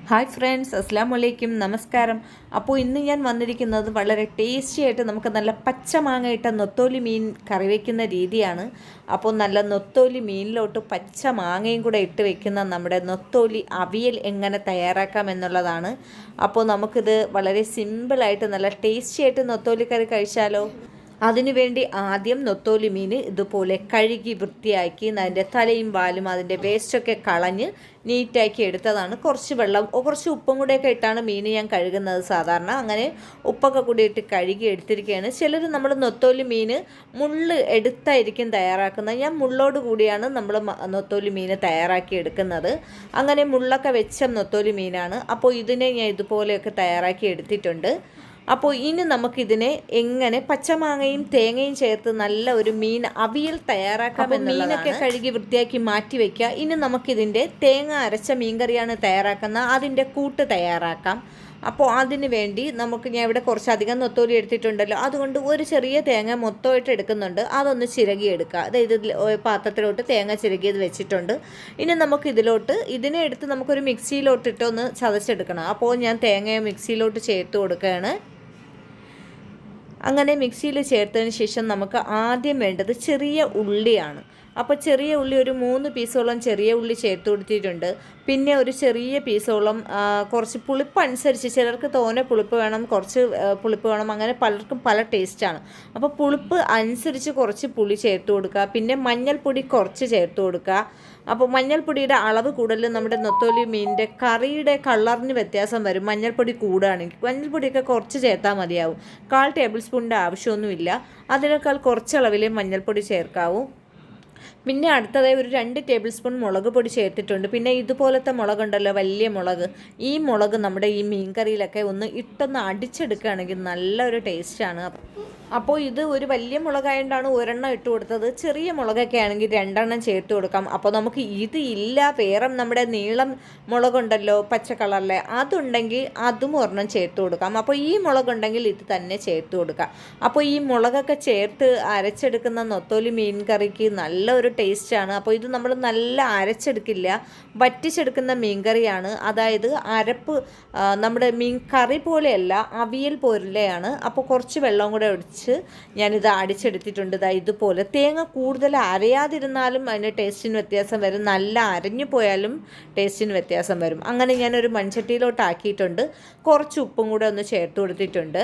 Hi friends, അസ്സലാമു അലൈക്കും, നമസ്കാരം. അപ്പോൾ ഇന്ന് ഞാൻ വന്നിരിക്കുന്നത് വളരെ ടേസ്റ്റി ആയിട്ട് നമുക്ക് നല്ല പച്ച മാങ്ങ ഇട്ട നൊത്തോലി മീൻ കറി വയ്ക്കുന്ന രീതിയാണ്. അപ്പോൾ നല്ല നൊത്തോലി മീനിലോട്ട് പച്ച മാങ്ങയും കൂടെ ഇട്ട് വെക്കുന്ന നമ്മുടെ നൊത്തോലി അവിയൽ എങ്ങനെ തയ്യാറാക്കാം എന്നുള്ളതാണ്. അപ്പോൾ നമുക്കിത് വളരെ സിമ്പിളായിട്ട് നല്ല ടേസ്റ്റി ആയിട്ട് നൊത്തോലി കറി കഴിച്ചാലോ. അതിനുവേണ്ടി ആദ്യം നൊത്തോലി മീൻ ഇതുപോലെ കഴുകി വൃത്തിയാക്കി അതിൻ്റെ തലയും വാലും അതിൻ്റെ വേസ്റ്റൊക്കെ കളഞ്ഞ് നീറ്റാക്കി എടുത്തതാണ്. കുറച്ച് ഉപ്പും കൂടെയൊക്കെ ഇട്ടാണ് മീൻ ഞാൻ കഴുകുന്നത് സാധാരണ. അങ്ങനെ ഉപ്പൊക്കെ കൂടി ഇട്ട് കഴുകി എടുത്തിരിക്കുകയാണ്. ചിലർ നമ്മൾ നൊത്തോലി മീൻ മുള്ള് എടുത്തായിരിക്കും തയ്യാറാക്കുന്നത്. ഞാൻ മുള്ളോട് കൂടിയാണ് നമ്മൾ നൊത്തോലി മീൻ തയ്യാറാക്കി എടുക്കുന്നത്. അങ്ങനെ മുള്ളൊക്കെ വെച്ച നൊത്തോലി മീനാണ്. അപ്പോൾ ഇതിനെ ഞാൻ ഇതുപോലെയൊക്കെ തയ്യാറാക്കി എടുത്തിട്ടുണ്ട്. അപ്പോൾ ഇനി നമുക്കിതിനെ എങ്ങനെ പച്ചമാങ്ങയും തേങ്ങയും ചേർത്ത് നല്ല ഒരു മീൻ അവിയൽ തയ്യാറാക്കാം എന്നുള്ളതാണ്. മീനൊക്കെ കഴുകി വൃത്തിയാക്കി മാറ്റി വയ്ക്കുക. ഇനി നമുക്കിതിൻ്റെ തേങ്ങ അരച്ച മീൻകറിയാണ് തയ്യാറാക്കുന്നത്. അതിൻ്റെ കൂട്ട് തയ്യാറാക്കാം. അപ്പോൾ അതിന് വേണ്ടി ഞാൻ ഇവിടെ കുറച്ചധികം നൊത്തോലി എടുത്തിട്ടുണ്ടല്ലോ, അതുകൊണ്ട് ഒരു ചെറിയ തേങ്ങ മൊത്തമായിട്ട് എടുക്കുന്നുണ്ട്. അതൊന്ന് ചിരകിയെടുക്കുക. അതായത് പാത്രത്തിലോട്ട് തേങ്ങ ചിരകിയത് വെച്ചിട്ടുണ്ട്. ഇനി ഇതിനെ എടുത്ത് നമുക്കൊരു മിക്സിയിലോട്ടിട്ട് ഒന്ന് ചതച്ചെടുക്കണം. അപ്പോൾ ഞാൻ തേങ്ങ മിക്സിയിലോട്ട് ചേർത്ത് കൊടുക്കുകയാണ്. അങ്ങനെ മിക്സിയിൽ ചേർത്തതിന് ശേഷം നമുക്ക് ആദ്യം വേണ്ടത് ചെറിയ ഉള്ളിയാണ്. അപ്പോൾ ചെറിയ ഉള്ളി ഒരു 3 പീസോളം ചെറിയ ഉള്ളി ചേർത്ത് കൊടുത്തിട്ടുണ്ട്. പിന്നെ ഒരു ചെറിയ പീസോളം കുറച്ച് പുളിപ്പ് അനുസരിച്ച് ചിലർക്ക് തോനെ പുളിപ്പ് വേണം, കുറച്ച് പുളിപ്പ് വേണം, അങ്ങനെ പലർക്കും പല ടേസ്റ്റാണ്. അപ്പോൾ പുളിപ്പ് അനുസരിച്ച് കുറച്ച് പുളി ചേർത്ത് കൊടുക്കുക. പിന്നെ മഞ്ഞൾപ്പൊടി കുറച്ച് ചേർത്ത് കൊടുക്കുക. അപ്പോൾ മഞ്ഞൾപ്പൊടിയുടെ അളവ് കൂടുതൽ നമ്മുടെ നൊത്തോലി മീനിൻ്റെ കറിയുടെ കളറിന് വ്യത്യാസം വരും. മഞ്ഞൾപ്പൊടി കൂടുകയാണെങ്കിൽ മഞ്ഞൾപ്പൊടിയൊക്കെ കുറച്ച് ചേർത്താൽ മതിയാവും. 1/4 ടേബിൾ സ്പൂണിൻ്റെ ആവശ്യമൊന്നുമില്ല. അതിനേക്കാൾ കുറച്ചളവിൽ മഞ്ഞൾപ്പൊടി ചേർക്കാവൂ. പിന്നെ അടുത്തതായി ഒരു 2 ടേബിൾ സ്പൂൺ മുളക് പൊടി ചേർത്തിട്ടുണ്ട്. പിന്നെ ഇതുപോലത്തെ മുളകുണ്ടല്ലോ, വലിയ മുളക്, ഈ മുളക് നമ്മുടെ ഈ മീൻ കറിയിലൊക്കെ ഇട്ടൊന്ന് അടിച്ചെടുക്കുകയാണെങ്കിൽ നല്ലൊരു ടേസ്റ്റാണ്. അപ്പോൾ ഇത് ഒരു വലിയ മുളകായതുകൊണ്ടാണ് ഒരെണ്ണം ഇട്ട് കൊടുത്തത്. ചെറിയ മുളകൊക്കെ ആണെങ്കിൽ 2 എണ്ണം ചേർത്ത് കൊടുക്കാം. അപ്പോൾ നമുക്ക് ഇത് ഇല്ല, വേറെ നമ്മുടെ നീളം മുളകുണ്ടല്ലോ പച്ച കളറിലെ, അതുണ്ടെങ്കിൽ അതും ഒരെണ്ണം ചേർത്ത് കൊടുക്കാം. അപ്പോൾ ഈ മുളകുണ്ടെങ്കിൽ ഇത് തന്നെ ചേർത്ത് കൊടുക്കാം. അപ്പോൾ ഈ മുളകൊക്കെ ചേർത്ത് അരച്ചെടുക്കുന്ന നൊത്തോലി മീൻ കറിക്ക് നല്ലൊരു ടേസ്റ്റാണ്. അപ്പോൾ ഇത് നമ്മൾ നല്ല അരച്ചെടുക്കില്ല, വറ്റിച്ചെടുക്കുന്ന മീൻ കറിയാണ്. അതായത് അരപ്പ് നമ്മുടെ മീൻ കറി പോലെയല്ല, അവിയൽ പോലെയാണ്. അപ്പോൾ കുറച്ച് വെള്ളം കൂടെ ഒഴിച്ച് ഞാനിത് അടിച്ചെടുത്തിട്ടുണ്ട്. ഇതുപോലെ തേങ്ങ കൂടുതൽ അരയാതിരുന്നാലും അതിൻ്റെ ടേസ്റ്റിന് വ്യത്യാസം വരും, നല്ല അരഞ്ഞു പോയാലും ടേസ്റ്റിന് വ്യത്യാസം വരും. അങ്ങനെ ഞാനൊരു മൺചട്ടിയിലോട്ടാക്കിയിട്ടുണ്ട്. കുറച്ച് ഉപ്പും കൂടെ ഒന്ന് ചേർത്ത് കൊടുത്തിട്ടുണ്ട്.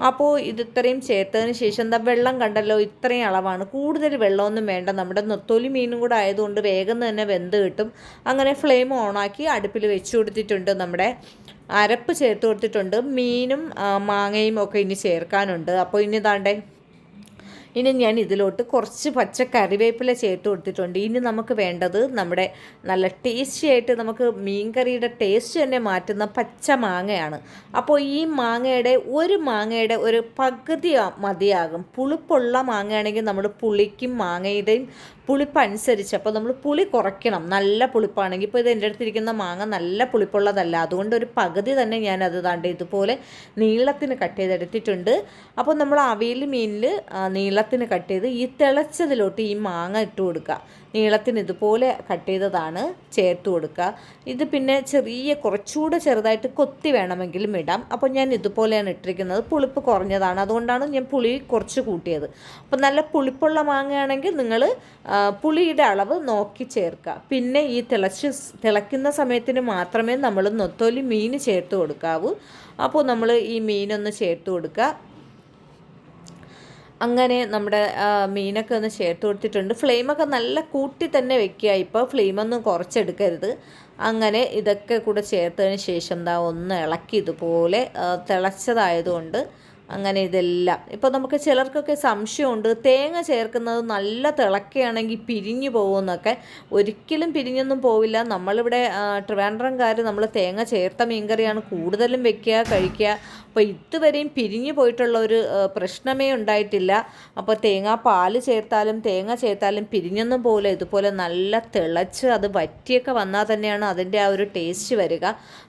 അപ്പോൾ ഇത്രയും ചേർത്തതിന് ശേഷം വെള്ളം കണ്ടല്ലോ, ഇത്രയും അളവാണ്, കൂടുതൽ വെള്ളമൊന്നും വേണ്ട. നമ്മുടെ നൊത്തോലി മീനും കൂടെ ആയതുകൊണ്ട് വേഗം തന്നെ വെന്ത് കിട്ടും. അങ്ങനെ ഫ്ലെയിം ഓണാക്കി അടുപ്പിൽ വെച്ച് കൊടുത്തിട്ടുണ്ട്. നമ്മുടെ അരപ്പ് ചേർത്ത് കൊടുത്തിട്ടുണ്ട്. മീനും മാങ്ങയും ഒക്കെ ഇനി ചേർക്കാനുണ്ട്. അപ്പോൾ ഇനി ഞാൻ ഇതിലോട്ട് കുറച്ച് പച്ച കറിവേപ്പില ചേർത്ത് കൊടുത്തിട്ടുണ്ട്. ഇനി നമുക്ക് വേണ്ടത് നമ്മുടെ നല്ല ടേസ്റ്റി ആയിട്ട് നമുക്ക് മീൻ കറിയുടെ ടേസ്റ്റ് തന്നെ മാറ്റുന്ന പച്ച മാങ്ങയാണ്. അപ്പോൾ ഈ മാങ്ങയുടെ ഒരു പകുതി മതിയാകും. പുളിപ്പുള്ള മാങ്ങയാണെങ്കിൽ നമ്മൾ പുളിക്കും മാങ്ങയുടെയും പുളിപ്പ് അനുസരിച്ച്, അപ്പോൾ നമ്മൾ പുളി കുറയ്ക്കണം. നല്ല പുളിപ്പാണെങ്കിൽ, ഇപ്പോൾ ഇത് എൻ്റെ അടുത്തിരിക്കുന്ന മാങ്ങ നല്ല പുളിപ്പുള്ളതല്ല, അതുകൊണ്ട് ഒരു പകുതി തന്നെ ഞാനത് ഇതുപോലെ നീളത്തിന് കട്ട് ചെയ്തെടുത്തിട്ടുണ്ട്. അപ്പോൾ നമ്മൾ അവിയൽ മീനിൽ നീളത്തിന് കട്ട് ചെയ്ത് ഈ തിളച്ചതിലോട്ട് ഈ മാങ്ങ ഇട്ട് കൊടുക്കുക. നീളത്തിന് ഇതുപോലെ കട്ട് ചെയ്തതാണ് ചേർത്ത് കൊടുക്കുക. ഇത് പിന്നെ കുറച്ചുകൂടെ ചെറുതായിട്ട് കൊത്തി വേണമെങ്കിലും ഇടാം. അപ്പോൾ ഞാൻ ഇതുപോലെയാണ് ഇട്ടിരിക്കുന്നത്. പുളിപ്പ് കുറഞ്ഞതാണ്, അതുകൊണ്ടാണ് ഞാൻ പുളി കുറച്ച് കൂട്ടിയത്. അപ്പോൾ നല്ല പുളിപ്പുള്ള മാങ്ങയാണെങ്കിൽ നിങ്ങൾ പുളിയുടെ അളവ് നോക്കി ചേർക്കുക. പിന്നെ ഈ തിളയ്ക്കുന്ന സമയത്തിന് മാത്രമേ നമ്മൾ നൊത്തോലി മീൻ ചേർത്ത് കൊടുക്കാവൂ. അപ്പോൾ നമ്മൾ ഈ മീനൊന്ന് ചേർത്ത് കൊടുക്കുക. അങ്ങനെ നമ്മുടെ മീനൊക്കെ ഒന്ന് ചേർത്ത് കൊടുത്തിട്ടുണ്ട്. ഫ്ലെയിമൊക്കെ നല്ല കൂട്ടി തന്നെ വെക്കുക. ഇപ്പോൾ ഫ്ലെയിമൊന്നും കുറച്ചെടുക്കരുത്. അങ്ങനെ ഇതൊക്കെ കൂടെ ചേർത്തതിന് ശേഷം ഒന്ന് ഇളക്കി ഇതുപോലെ തിളച്ചതായതുകൊണ്ട് അങ്ങനെ ഇതെല്ലാം ഇപ്പോൾ നമുക്ക് ചിലർക്കൊക്കെ സംശയമുണ്ട്, തേങ്ങ ചേർക്കുന്നത് നല്ല തിളക്കുകയാണെങ്കിൽ പിരിഞ്ഞു പോകുമെന്നൊക്കെ. ഒരിക്കലും പിരിഞ്ഞൊന്നും പോവില്ല. നമ്മളിവിടെ ട്രിവാൻഡ്രംകാർ നമ്മൾ തേങ്ങ ചേർത്ത മീൻകറിയാണ് കൂടുതലും വെക്കുക, കഴിക്കുക. അപ്പോൾ ഇതുവരെയും പിരിഞ്ഞു പോയിട്ടുള്ള ഒരു പ്രശ്നമേ ഉണ്ടായിട്ടില്ല. അപ്പോൾ പാൽ ചേർത്താലും തേങ്ങ ചേർത്താലും പിരിഞ്ഞൊന്നും പോകില്ല. ഇതുപോലെ നല്ല തിളച്ച് അത് വറ്റിയൊക്കെ വന്നാൽ തന്നെയാണ് അതിൻ്റെ ആ ഒരു ടേസ്റ്റ് വരിക.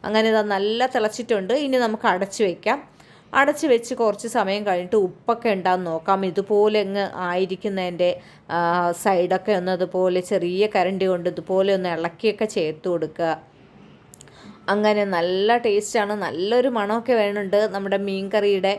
അങ്ങനെ ഇത് നല്ല തിളച്ചിട്ടുണ്ട്. ഇനി നമുക്ക് അടച്ചു വയ്ക്കാം. അടച്ച് വെച്ച് കുറച്ച് സമയം കഴിഞ്ഞിട്ട് ഉപ്പൊക്കെ ഉണ്ടാകുന്ന നോക്കാം. ഇതുപോലെ അങ്ങ് ആയിരിക്കുന്നതിൻ്റെ സൈഡൊക്കെ ഒന്ന് അതുപോലെ ചെറിയ കരണ്ടി കൊണ്ട് ഇതുപോലെ ഒന്ന് ഇളക്കിയൊക്കെ ചേർത്ത് കൊടുക്കുക. അങ്ങനെ നല്ല ടേസ്റ്റാണ്, നല്ലൊരു മണമൊക്കെ വരുന്നുണ്ട് നമ്മുടെ മീൻ കറിയുടെ.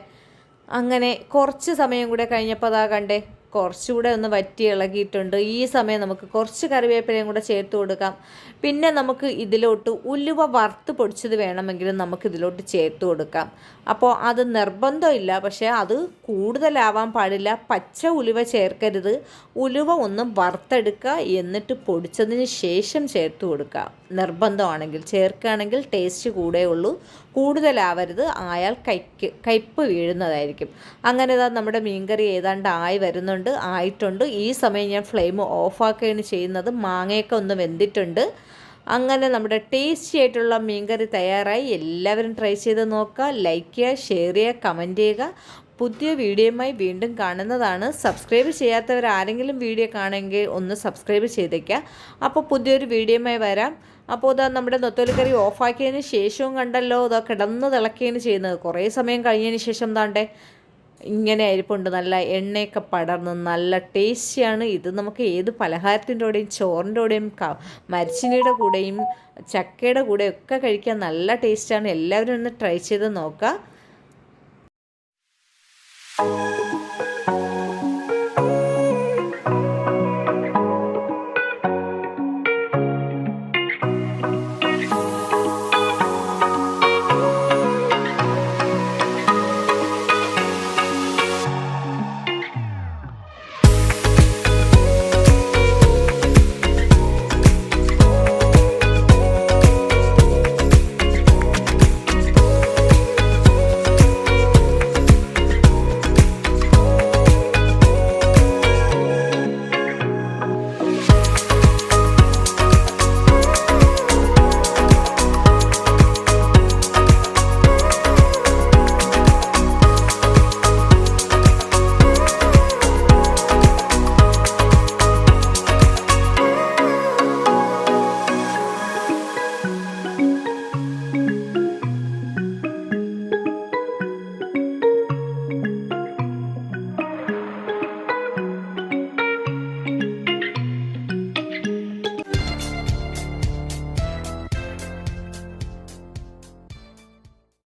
അങ്ങനെ കുറച്ച് സമയം കൂടെ കഴിഞ്ഞപ്പോൾ അതാ കണ്ടേ കുറച്ചുകൂടെ ഒന്ന് വറ്റി ഇളകിയിട്ടുണ്ട്. ഈ സമയം നമുക്ക് കുറച്ച് കറിവേപ്പിലയും കൂടെ ചേർത്ത് കൊടുക്കാം. പിന്നെ നമുക്ക് ഇതിലോട്ട് ഉലുവ വറുത്ത് പൊടിച്ചത് വേണമെങ്കിലും നമുക്ക് ഇതിലോട്ട് ചേർത്ത് കൊടുക്കാം. അപ്പോൾ അത് നിർബന്ധമില്ല, പക്ഷേ അത് കൂടുതലാവാൻ പാടില്ല. പച്ച ഉലുവ ചേർക്കരുത്. ഉലുവ ഒന്ന് വറുത്തെടുക്കുക, എന്നിട്ട് പൊടിച്ചതിന് ശേഷം ചേർത്ത് കൊടുക്കുക. നിർബന്ധമാണെങ്കിൽ ചേർക്കുകയാണെങ്കിൽ ടേസ്റ്റ് കൂടെ ഉള്ളൂ, കൂടുതലാവരുത്, ആയാൽ കയ്പ്പ് വീഴുന്നതായിരിക്കും. അങ്ങനെ നമ്മുടെ മീൻകറി ഏതാണ്ട് ആയിട്ടുണ്ട്. ഈ സമയം ഞാൻ ഫ്ലെയിം ഓഫാക്കുകയാണ് ചെയ്യുന്നത്. മാങ്ങയൊക്കെ ഒന്ന് വെന്തിട്ടുണ്ട്. അങ്ങനെ നമ്മുടെ ടേസ്റ്റി ആയിട്ടുള്ള മീൻകറി തയ്യാറായി. എല്ലാവരും ട്രൈ ചെയ്ത് നോക്കുക, ലൈക്ക് ചെയ്യുക, ഷെയർ ചെയ്യുക, കമൻറ്റ് ചെയ്യുക. പുതിയ വീഡിയോയുമായി വീണ്ടും കാണുന്നതാണ്. സബ്സ്ക്രൈബ് ചെയ്യാത്തവർ ആരെങ്കിലും വീഡിയോ കാണുമെങ്കിൽ ഒന്ന് സബ്സ്ക്രൈബ് ചെയ്തേക്കുക. അപ്പോൾ പുതിയൊരു വീഡിയോയുമായി വരാം. അപ്പോൾ ഇതാ നമ്മുടെ നെത്തോലിക്കറി ഓഫാക്കിയതിന് ശേഷവും കണ്ടല്ലോ, ഇതാ കിടന്ന് തിളക്കുകയാണ് ചെയ്യുന്നത്. കുറേ സമയം കഴിഞ്ഞതിന് ശേഷം താണ്ടേ ഇങ്ങനെ അരിപ്പുണ്ട്, നല്ല എണ്ണയൊക്കെ പടർന്ന് നല്ല ടേസ്റ്റിയാണ്. ഇത് നമുക്ക് ഏത് പലഹാരത്തിൻ്റെ കൂടെയും ചോറിൻ്റെ കൂടെയും മരിച്ചിനിയുടെ കൂടെയും ചക്കയുടെ കൂടെയും ഒക്കെ കഴിക്കാൻ നല്ല ടേസ്റ്റാണ്. എല്ലാവരും ഒന്ന് ട്രൈ ചെയ്ത് നോക്കുക.